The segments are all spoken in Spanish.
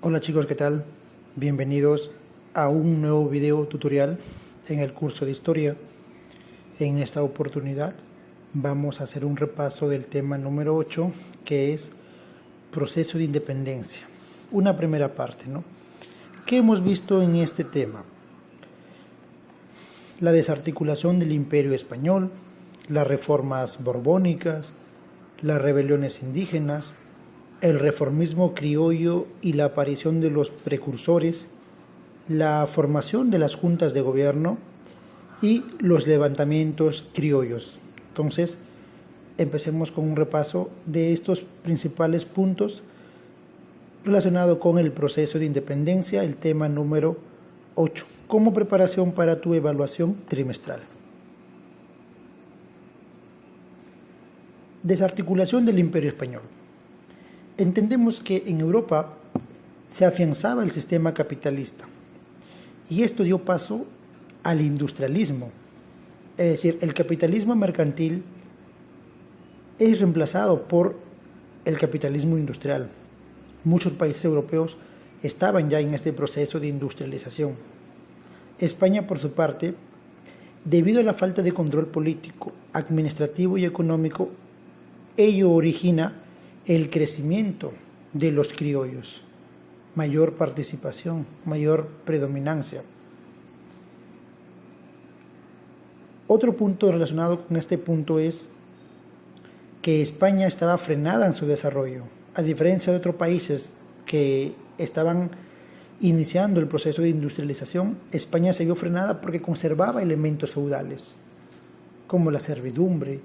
Hola chicos, ¿qué tal? Bienvenidos a un nuevo video tutorial en el curso de historia. En esta oportunidad vamos a hacer un repaso del tema número 8, que es proceso de independencia. Una primera parte, ¿no? ¿Qué hemos visto en este tema? La desarticulación del Imperio Español, las reformas borbónicas, las rebeliones indígenas, el reformismo criollo y la aparición de los precursores, la formación de las juntas de gobierno y los levantamientos criollos. Entonces, empecemos con un repaso de estos principales puntos relacionados con el proceso de independencia, el tema número 8, como preparación para tu evaluación trimestral. Desarticulación del Imperio Español. Entendemos que en Europa se afianzaba el sistema capitalista y esto dio paso al industrialismo, es decir, el capitalismo mercantil es reemplazado por el capitalismo industrial. Muchos países europeos estaban ya en este proceso de industrialización. España, por su parte, debido a la falta de control político, administrativo y económico, ello origina el crecimiento de los criollos, mayor participación, mayor predominancia. Otro punto relacionado con este punto es que España estaba frenada en su desarrollo, a diferencia de otros países que estaban iniciando el proceso de industrialización. España se vio frenada porque conservaba elementos feudales, como la servidumbre,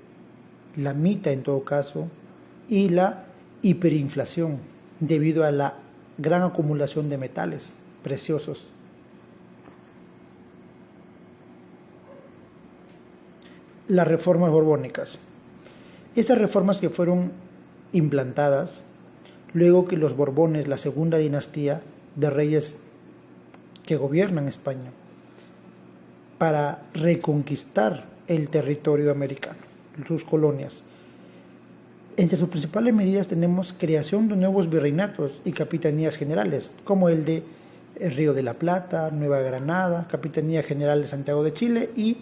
la mita en todo caso, y la hiperinflación, debido a la gran acumulación de metales preciosos. Las reformas borbónicas. Esas reformas que fueron implantadas luego que los Borbones, la segunda dinastía de reyes que gobiernan España, para reconquistar el territorio americano, sus colonias. Entre sus principales medidas tenemos creación de nuevos virreinatos y capitanías generales, como el de Río de la Plata, Nueva Granada, Capitanía General de Santiago de Chile y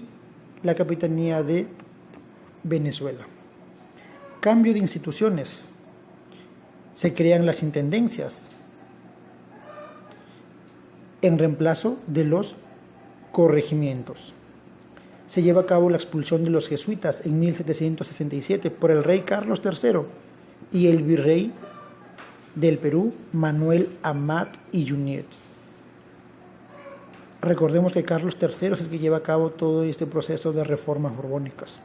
la Capitanía de Venezuela. Cambio de instituciones. Se crean las intendencias en reemplazo de los corregimientos. Se lleva a cabo la expulsión de los jesuitas en 1767 por el rey Carlos III y el virrey del Perú, Manuel Amat y Junyent. Recordemos que Carlos III es el que lleva a cabo todo este proceso de reformas borbónicas.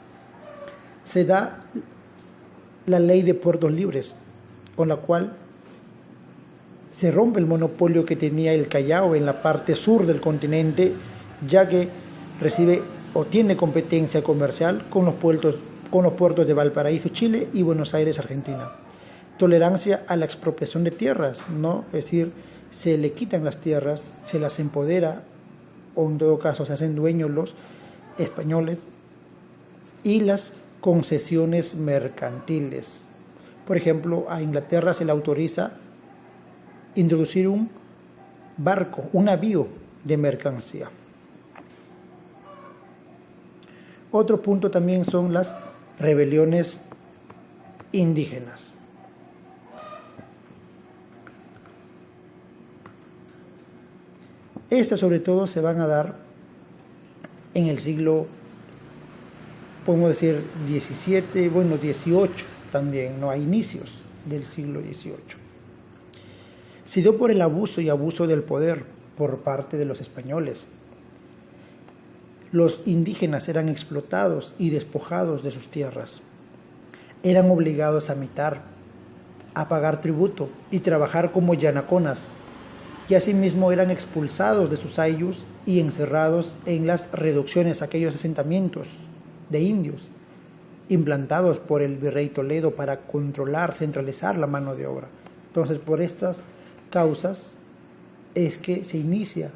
Se da la ley de puertos libres, con la cual se rompe el monopolio que tenía el Callao en la parte sur del continente, ya que recibe o tiene competencia comercial con los puertos de Valparaíso, Chile y Buenos Aires, Argentina. Tolerancia a la expropiación de tierras, ¿no? Es decir, se le quitan las tierras, se las empodera, o en todo caso se hacen dueños los españoles, y las concesiones mercantiles. Por ejemplo, a Inglaterra se le autoriza introducir un barco, un navío de mercancía. Otro punto también son las rebeliones indígenas. Estas sobre todo se van a dar en el siglo, podemos decir, 17, bueno, 18 también, ¿no? A inicios del siglo 18. Se dio por el abuso y abuso del poder por parte de los españoles. Los indígenas eran explotados y despojados de sus tierras. Eran obligados a mitar, a pagar tributo y trabajar como yanaconas, y asimismo eran expulsados de sus ayllus y encerrados en las reducciones, aquellos asentamientos de indios implantados por el virrey Toledo para controlar, centralizar la mano de obra. Entonces, por estas causas es que se inicia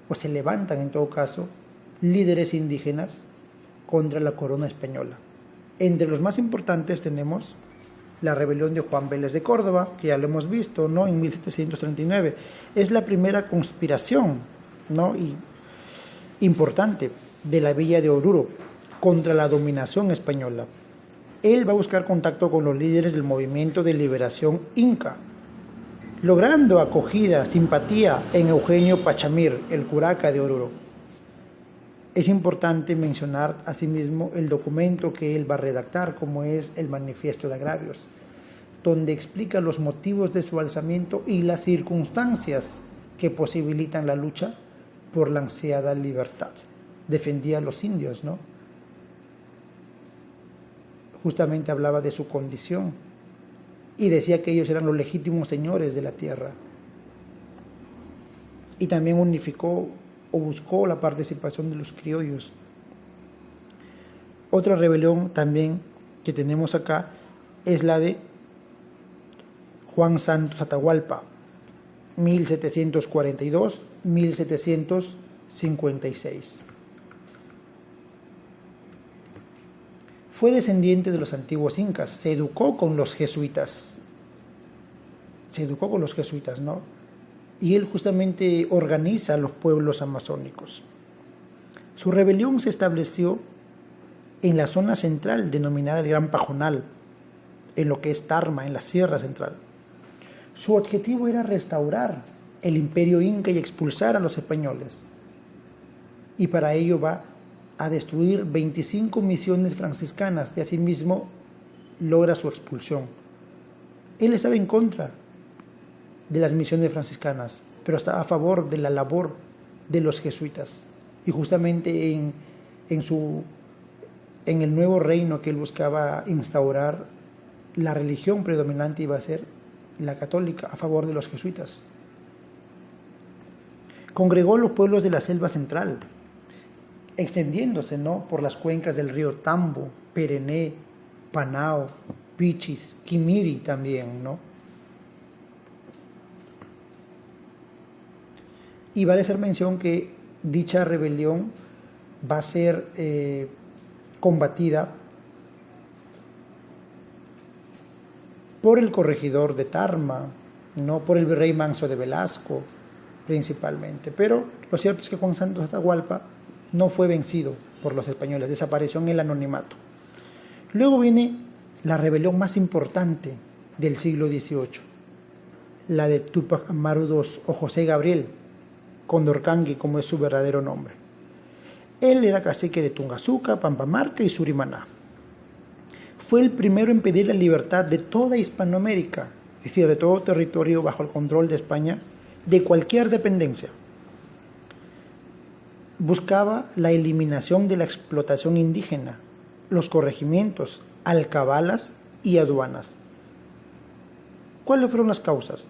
o se levantan en todo caso líderes indígenas contra la corona española. Entre los más importantes tenemos la rebelión de Juan Vélez de Córdoba, que ya lo hemos visto, ¿no? En 1739. Es la primera conspiración, ¿no? Y importante de la villa de Oruro contra la dominación española. Él va a buscar contacto con los líderes del movimiento de liberación inca, logrando acogida, simpatía en Eugenio Pachamir, el curaca de Oruro. Es importante mencionar asimismo el documento que él va a redactar, como es el Manifiesto de Agravios, donde explica los motivos de su alzamiento y las circunstancias que posibilitan la lucha por la ansiada libertad. Defendía a los indios, ¿no? Justamente hablaba de su condición y decía que ellos eran los legítimos señores de la tierra. Y también unificó o buscó la participación de los criollos. Otra rebelión también que tenemos acá es la de Juan Santos Atahualpa, 1742-1756. Fue descendiente de los antiguos incas, se educó con los jesuitas, ¿no? Y él justamente organiza los pueblos amazónicos. Su rebelión se estableció en la zona central, denominada el Gran Pajonal, en lo que es Tarma, en la Sierra Central. Su objetivo era restaurar el imperio inca y expulsar a los españoles. Y para ello va a destruir 25 misiones franciscanas y asimismo logra su expulsión. Él estaba en contra de las misiones franciscanas, pero estaba a favor de la labor de los jesuitas. Y justamente en el nuevo reino que él buscaba instaurar, la religión predominante iba a ser la católica, a favor de los jesuitas. Congregó los pueblos de la selva central, extendiéndose, ¿no?, por las cuencas del río Tambo, Perené, Panao, Pichis, Quimiri también, ¿no? Y vale hacer mención que dicha rebelión va a ser combatida por el corregidor de Tarma, no por el virrey Manso de Velasco principalmente. Pero lo cierto es que Juan Santos Atahualpa no fue vencido por los españoles, desapareció en el anonimato. Luego viene la rebelión más importante del siglo XVIII, la de Túpac Amaru II o José Gabriel Condorcanqui, como es su verdadero nombre. Él era cacique de Tungazuca, Pampamarca y Surimaná. Fue el primero en pedir la libertad de toda Hispanoamérica, es decir, de todo territorio bajo el control de España, de cualquier dependencia. Buscaba la eliminación de la explotación indígena, los corregimientos, alcabalas y aduanas. ¿Cuáles fueron las causas?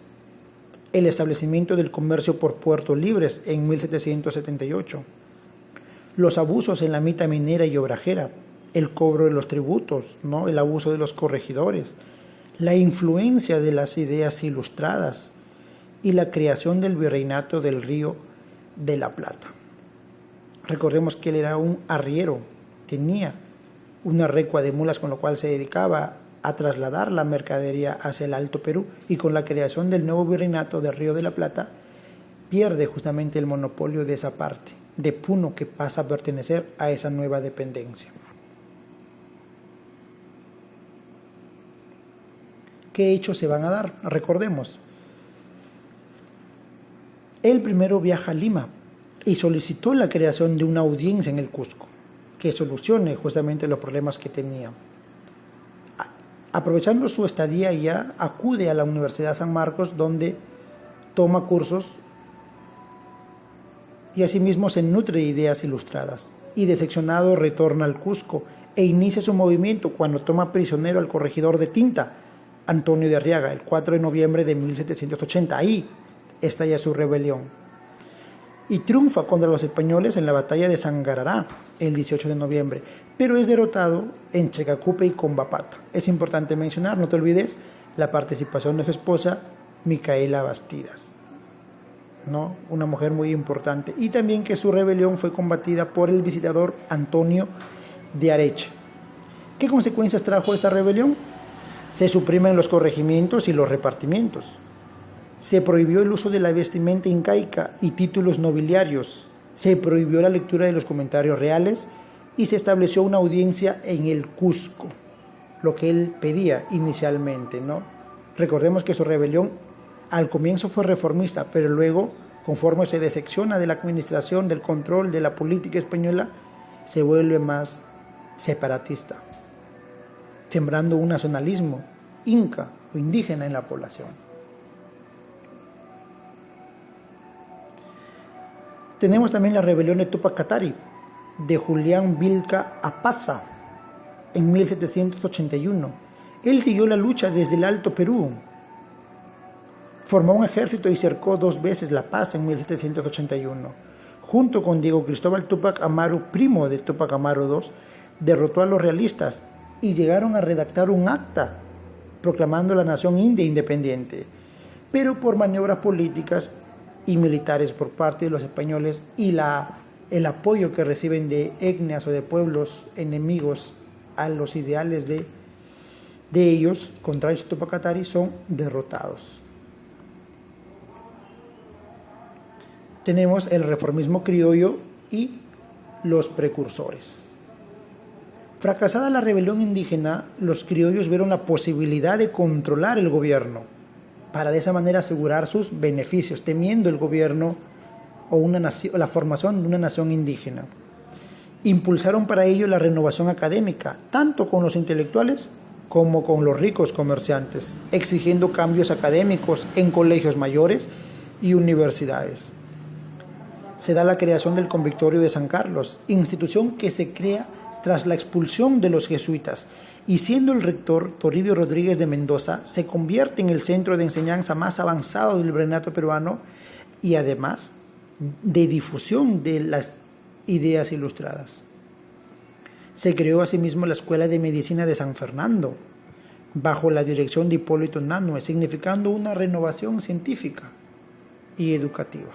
El establecimiento del comercio por puertos libres en 1778, los abusos en la mita minera y obrajera, el cobro de los tributos, ¿no?, el abuso de los corregidores, la influencia de las ideas ilustradas y la creación del virreinato del Río de la Plata. Recordemos que él era un arriero, tenía una recua de mulas con lo cual se dedicaba a trasladar la mercadería hacia el Alto Perú, y con la creación del nuevo virreinato del Río de la Plata pierde justamente el monopolio de esa parte de Puno, que pasa a pertenecer a esa nueva dependencia. ¿Qué hechos se van a dar? Recordemos, él primero viaja a Lima y solicitó la creación de una audiencia en el Cusco que solucione justamente los problemas que tenía. Aprovechando su estadía allá, acude a la Universidad San Marcos, donde toma cursos y asimismo se nutre de ideas ilustradas. Y decepcionado retorna al Cusco e inicia su movimiento cuando toma prisionero al corregidor de Tinta, Antonio de Arriaga, el 4 de noviembre de 1780. Ahí estalla su rebelión. Y triunfa contra los españoles en la batalla de Sangarará, el 18 de noviembre, pero es derrotado en Checacupe y Combapata. Es importante mencionar, no te olvides, la participación de su esposa, Micaela Bastidas, ¿no?, una mujer muy importante, y también que su rebelión fue combatida por el visitador Antonio de Areche. ¿Qué consecuencias trajo esta rebelión? Se suprimen los corregimientos y los repartimientos. Se prohibió el uso de la vestimenta incaica y títulos nobiliarios. Se prohibió la lectura de los comentarios reales y se estableció una audiencia en el Cusco, lo que él pedía inicialmente, ¿no? Recordemos que su rebelión al comienzo fue reformista, pero luego, conforme se decepciona de la administración, del control de la política española, se vuelve más separatista, sembrando un nacionalismo inca o indígena en la población. Tenemos también la rebelión de Túpac Katari, de Julián Vilca Apaza, en 1781. Él siguió la lucha desde el Alto Perú. Formó un ejército y cercó 2 veces La Paz en 1781. Junto con Diego Cristóbal Túpac Amaru, primo de Túpac Amaru II, derrotó a los realistas y llegaron a redactar un acta proclamando la nación india independiente. Pero por maniobras políticas y militares por parte de los españoles y el apoyo que reciben de etnias o de pueblos enemigos a los ideales de ellos, contrarios a Túpac Katari, son derrotados. Tenemos el reformismo criollo y los precursores. Fracasada la rebelión indígena, los criollos vieron la posibilidad de controlar el gobierno para de esa manera asegurar sus beneficios, temiendo el gobierno o la formación de una nación indígena. Impulsaron para ello la renovación académica, tanto con los intelectuales como con los ricos comerciantes, exigiendo cambios académicos en colegios mayores y universidades. Se da la creación del Convictorio de San Carlos, institución que se crea tras la expulsión de los jesuitas, y siendo el rector Toribio Rodríguez de Mendoza, se convierte en el centro de enseñanza más avanzado del virreinato peruano y además de difusión de las ideas ilustradas. Se creó asimismo la Escuela de Medicina de San Fernando, bajo la dirección de Hipólito Unanue, significando una renovación científica y educativa.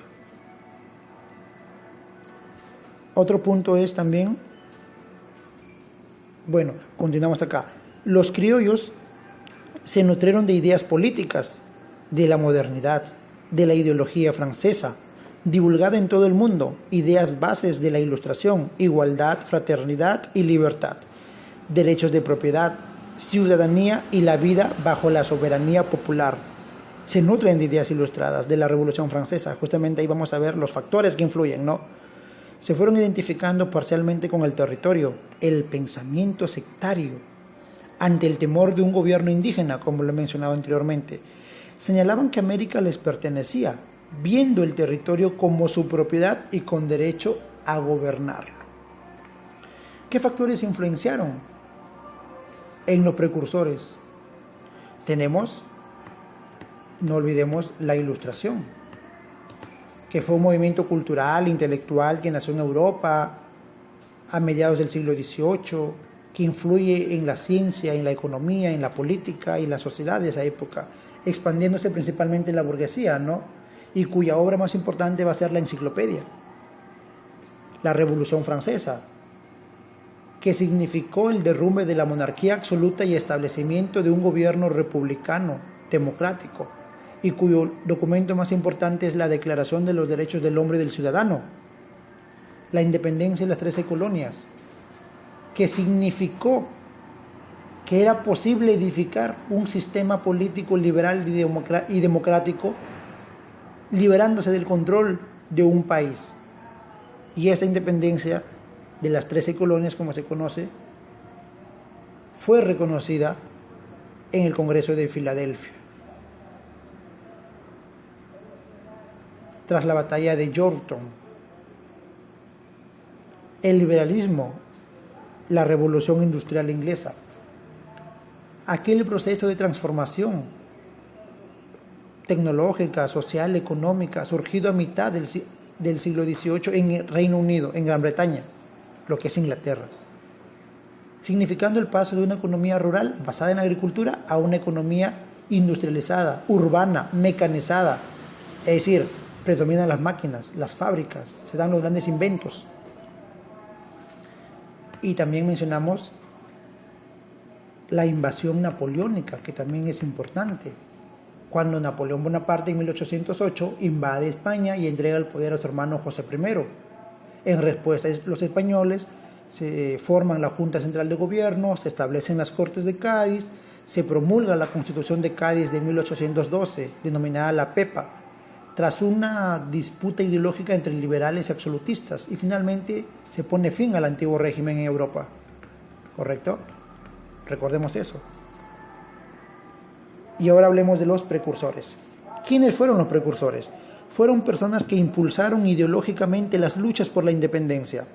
Otro punto es también, continuamos acá. Los criollos se nutrieron de ideas políticas, de la modernidad, de la ideología francesa, divulgada en todo el mundo, ideas bases de la Ilustración, igualdad, fraternidad y libertad, derechos de propiedad, ciudadanía y la vida bajo la soberanía popular. Se nutren de ideas ilustradas de la Revolución Francesa. Justamente ahí vamos a ver los factores que influyen, ¿no? Se fueron identificando parcialmente con el territorio, el pensamiento sectario, ante el temor de un gobierno indígena, como lo he mencionado anteriormente. Señalaban que América les pertenecía, viendo el territorio como su propiedad y con derecho a gobernarlo. ¿Qué factores influenciaron en los precursores? Tenemos, no olvidemos, la Ilustración, que fue un movimiento cultural, intelectual que nació en Europa a mediados del siglo XVIII, que influye en la ciencia, en la economía, en la política y la sociedad de esa época, expandiéndose principalmente en la burguesía, ¿no? Y cuya obra más importante va a ser la Enciclopedia. La Revolución Francesa, que significó el derrumbe de la monarquía absoluta y establecimiento de un gobierno republicano, democrático, y cuyo documento más importante es la Declaración de los Derechos del Hombre y del Ciudadano, la independencia de las 13 colonias, que significó que era posible edificar un sistema político liberal y democrático, liberándose del control de un país. Y esta independencia de las 13 colonias, como se conoce, fue reconocida en el Congreso de Filadelfia, tras la batalla de Yorktown. El liberalismo, la revolución industrial inglesa, aquel proceso de transformación tecnológica, social, económica, surgido a mitad del siglo XVIII en el Reino Unido, en Gran Bretaña, lo que es Inglaterra, significando el paso de una economía rural basada en la agricultura a una economía industrializada, urbana, mecanizada, es decir, predominan las máquinas, las fábricas, se dan los grandes inventos. Y también mencionamos la invasión napoleónica, que también es importante. Cuando Napoleón Bonaparte en 1808 invade España y entrega el poder a su hermano José I. En respuesta, los españoles se forman la Junta Central de Gobierno, se establecen las Cortes de Cádiz, se promulga la Constitución de Cádiz de 1812, denominada la PEPA, tras una disputa ideológica entre liberales y absolutistas, y finalmente se pone fin al antiguo régimen en Europa. ¿Correcto? Recordemos eso. Y ahora hablemos de los precursores. ¿Quiénes fueron los precursores? Fueron personas que impulsaron ideológicamente las luchas por la independencia,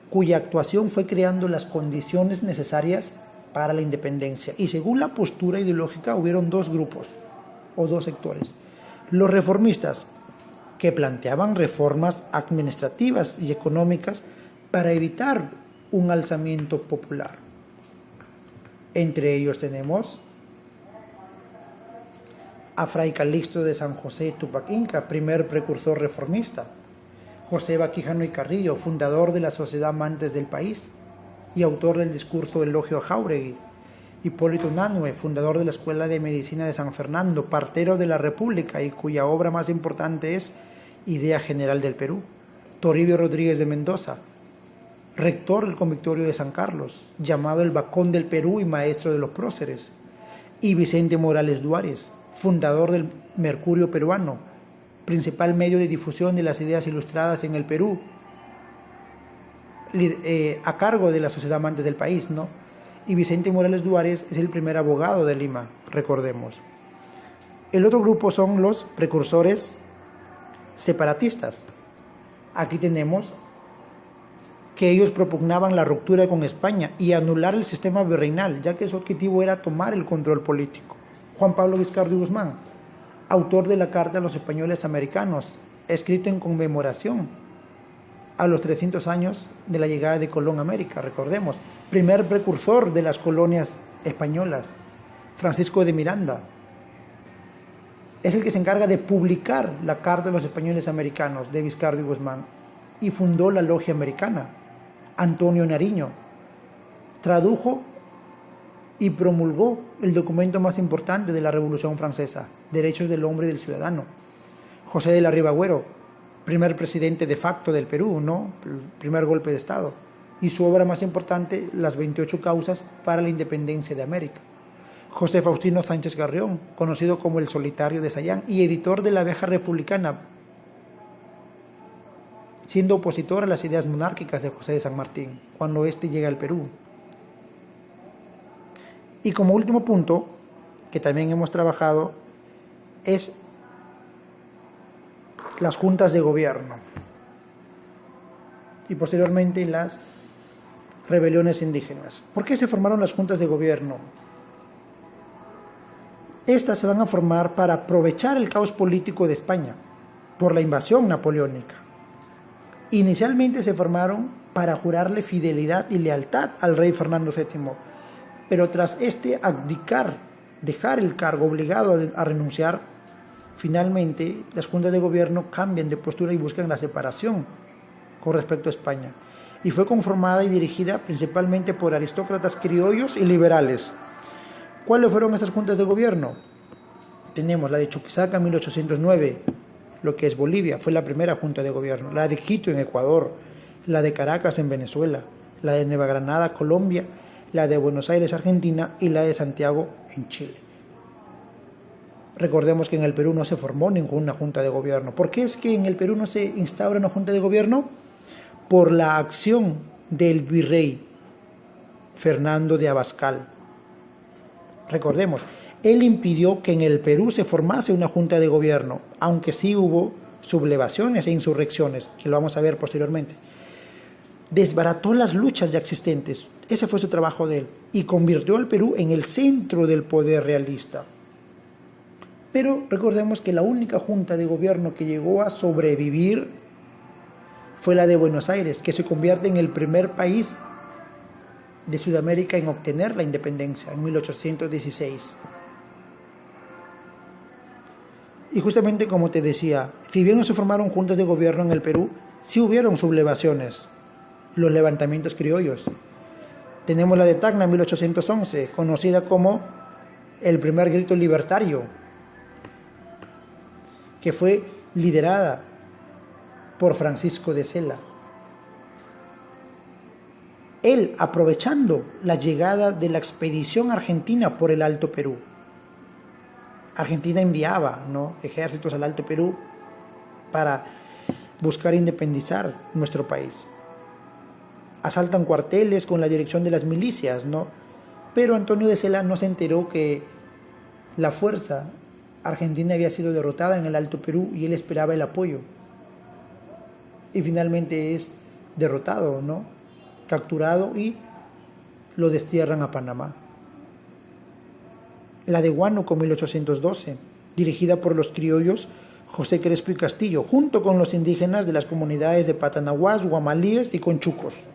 cuya actuación fue creando las condiciones necesarias para la independencia. Y según la postura ideológica hubieron dos grupos o dos sectores. Los reformistas, que planteaban reformas administrativas y económicas para evitar un alzamiento popular. Entre ellos tenemos a Fray Calixto de San José Tupac Inca, primer precursor reformista; José Baquijano y Carrillo, fundador de la Sociedad Amantes del País y autor del discurso Elogio a Jáuregui; Hipólito Unanue, fundador de la Escuela de Medicina de San Fernando, partero de la República y cuya obra más importante es Idea General del Perú; Toribio Rodríguez de Mendoza, rector del Convictorio de San Carlos, llamado el Bacón del Perú y maestro de los próceres; y Vicente Morales Duárez, fundador del Mercurio Peruano, principal medio de difusión de las ideas ilustradas en el Perú, a cargo de la Sociedad Amantes del País, ¿no? Y Vicente Morales Duárez es el primer abogado de Lima, recordemos. El otro grupo son los precursores separatistas. Aquí tenemos que ellos propugnaban la ruptura con España y anular el sistema virreinal, ya que su objetivo era tomar el control político. Juan Pablo Vizcardo y Guzmán, autor de la Carta a los Españoles Americanos, escrito en conmemoración a los 300 años de la llegada de Colón a América, recordemos. Primer precursor de las colonias españolas, Francisco de Miranda, es el que se encarga de publicar la Carta a los Españoles Americanos de Vizcardo y Guzmán, y fundó la Logia Americana. Antonio Nariño tradujo y promulgó el documento más importante de la Revolución Francesa, Derechos del Hombre y del Ciudadano. José de la Riva Agüero, primer presidente de facto del Perú, ¿no? El primer golpe de Estado. Y su obra más importante, Las 28 causas para la independencia de América. José Faustino Sánchez Garrión, conocido como el Solitario de Sayán y editor de La Abeja Republicana, siendo opositor a las ideas monárquicas de José de San Martín, cuando éste llega al Perú. Y como último punto, que también hemos trabajado, es las juntas de gobierno y posteriormente las rebeliones indígenas. ¿Por qué se formaron las juntas de gobierno? Estas se van a formar para aprovechar el caos político de España por la invasión napoleónica. Inicialmente se formaron para jurarle fidelidad y lealtad al rey Fernando VII, pero tras este abdicar, dejar el cargo, obligado a renunciar, finalmente las juntas de gobierno cambian de postura y buscan la separación con respecto a España. Y fue conformada y dirigida principalmente por aristócratas criollos y liberales. ¿Cuáles fueron estas juntas de gobierno? Tenemos la de Chuquisaca en 1809, lo que es Bolivia, fue la primera junta de gobierno; la de Quito en Ecuador, la de Caracas en Venezuela, la de Nueva Granada, Colombia, la de Buenos Aires, Argentina, y la de Santiago en Chile. Recordemos que en el Perú no se formó ninguna junta de gobierno. ¿Por qué es que en el Perú no se instaura una junta de gobierno? Por la acción del virrey Fernando de Abascal. Recordemos, él impidió que en el Perú se formase una junta de gobierno, aunque sí hubo sublevaciones e insurrecciones, que lo vamos a ver posteriormente. Desbarató las luchas ya existentes, ese fue su trabajo de él, y convirtió al Perú en el centro del poder realista. Pero recordemos que la única junta de gobierno que llegó a sobrevivir fue la de Buenos Aires, que se convierte en el primer país de Sudamérica en obtener la independencia en 1816. Y justamente como te decía, si bien no se formaron juntas de gobierno en el Perú, sí hubieron sublevaciones, los levantamientos criollos. Tenemos la de Tacna, 1811, conocida como el primer grito libertario, que fue liderada por Francisco de Sela. Él, aprovechando la llegada de la expedición argentina por el Alto Perú. Argentina enviaba, ¿no?, ejércitos al Alto Perú para buscar independizar nuestro país. Asaltan cuarteles con la dirección de las milicias, ¿no? Pero Antonio de Sela no se enteró que la fuerza argentina había sido derrotada en el Alto Perú y él esperaba el apoyo. Y finalmente es derrotado, ¿no?, capturado, y lo destierran a Panamá. La de Huánuco, 1812, dirigida por los criollos José Crespo y Castillo, junto con los indígenas de las comunidades de Patanaguás, Guamalíes y Conchucos.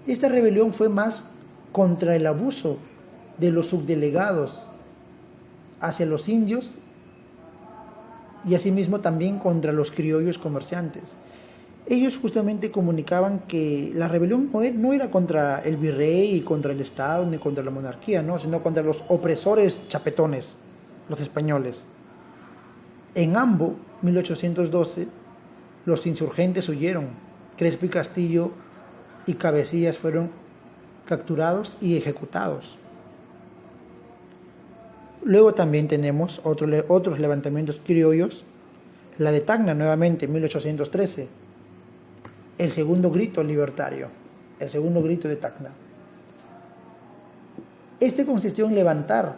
Esta rebelión fue más contra el abuso de los subdelegados hacia los indios y asimismo también contra los criollos comerciantes. Ellos justamente comunicaban que la rebelión no era contra el virrey y contra el Estado ni contra la monarquía, ¿no?, sino contra los opresores chapetones, los españoles. En Ambo, 1812, los insurgentes huyeron. Crespo y Castillo y Cabecillas fueron capturados y ejecutados. Luego también tenemos otros levantamientos criollos. La de Tacna, nuevamente, 1813. El segundo grito libertario, el segundo grito de Tacna. Este consistió en levantar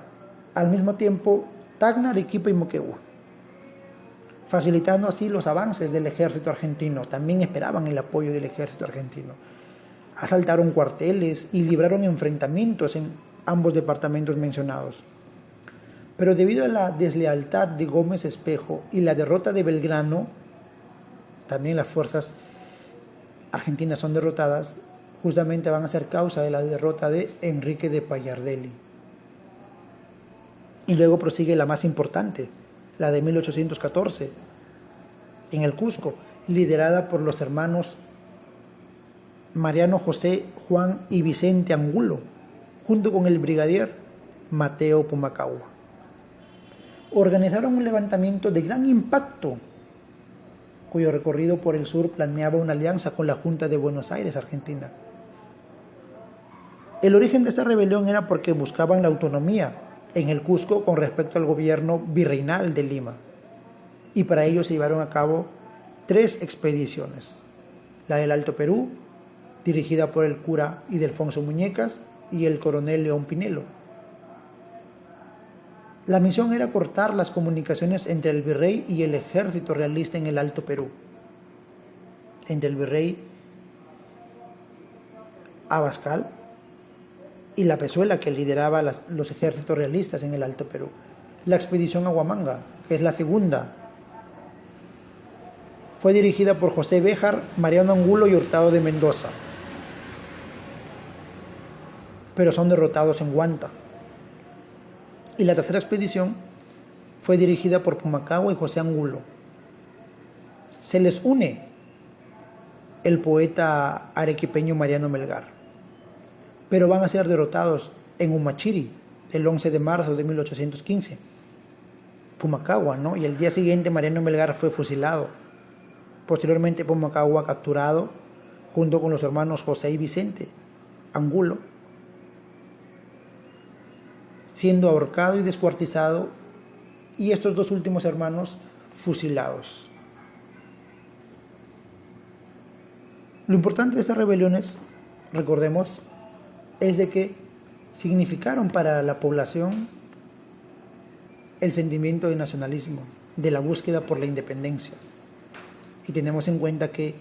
al mismo tiempo Tacna, Arequipa y Moquegua, facilitando así los avances del ejército argentino. También esperaban el apoyo del ejército argentino. Asaltaron cuarteles y libraron enfrentamientos en ambos departamentos mencionados. Pero debido a la deslealtad de Gómez Espejo y la derrota de Belgrano, también las fuerzas argentinas son derrotadas, justamente van a ser causa de la derrota de Enrique de Pallardelli. Y luego prosigue la más importante, la de 1814, en el Cusco, liderada por los hermanos Mariano José, Juan y Vicente Angulo, junto con el brigadier Mateo Pumacahua. Organizaron un levantamiento de gran impacto, cuyo recorrido por el sur planeaba una alianza con la Junta de Buenos Aires, Argentina. El origen de esta rebelión era porque buscaban la autonomía en el Cusco con respecto al gobierno virreinal de Lima, y para ello se llevaron a cabo 3 expediciones: la del Alto Perú, dirigida por el cura Ildefonso Muñecas y el coronel León Pinelo. La misión era cortar las comunicaciones entre el virrey y el ejército realista en el Alto Perú, entre el virrey Abascal y la Pezuela, que lideraba los ejércitos realistas en el Alto Perú. La expedición a Huamanga, que es la segunda, fue dirigida por José Béjar, Mariano Angulo y Hurtado de Mendoza, pero son derrotados en Huanta. Y la tercera expedición fue dirigida por Pumacahua y José Angulo. Se les une el poeta arequipeño Mariano Melgar, pero van a ser derrotados en Humachiri el 11 de marzo de 1815. Pumacahua, ¿no? Y el día siguiente Mariano Melgar fue fusilado. Posteriormente Pumacahua capturado junto con los hermanos José y Vicente Angulo, siendo ahorcado y descuartizado, y estos 2 últimos hermanos fusilados. Lo importante de estas rebeliones, recordemos, es de que significaron para la población el sentimiento de nacionalismo, de la búsqueda por la independencia. Y tenemos en cuenta que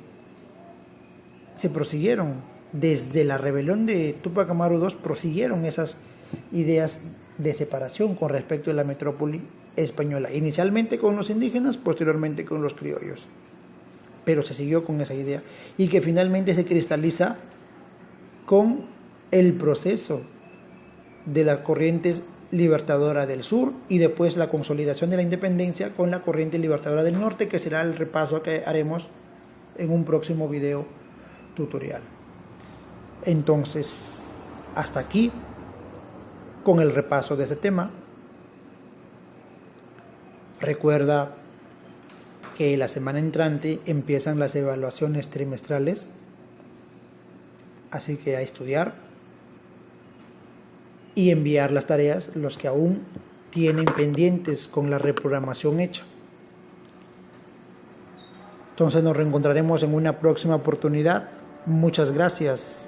se prosiguieron desde la rebelión de Túpac Amaru II, prosiguieron esas ideas de separación con respecto a la metrópoli española, inicialmente con los indígenas, posteriormente con los criollos, pero se siguió con esa idea, y que finalmente se cristaliza con el proceso de la corriente libertadora del sur y después la consolidación de la independencia con la corriente libertadora del norte, que será el repaso que haremos en un próximo video tutorial. Entonces, hasta aquí con el repaso de este tema. Recuerda que la semana entrante empiezan las evaluaciones trimestrales, así que a estudiar y enviar las tareas los que aún tienen pendientes con la reprogramación hecha. Entonces nos reencontraremos en una próxima oportunidad. Muchas gracias.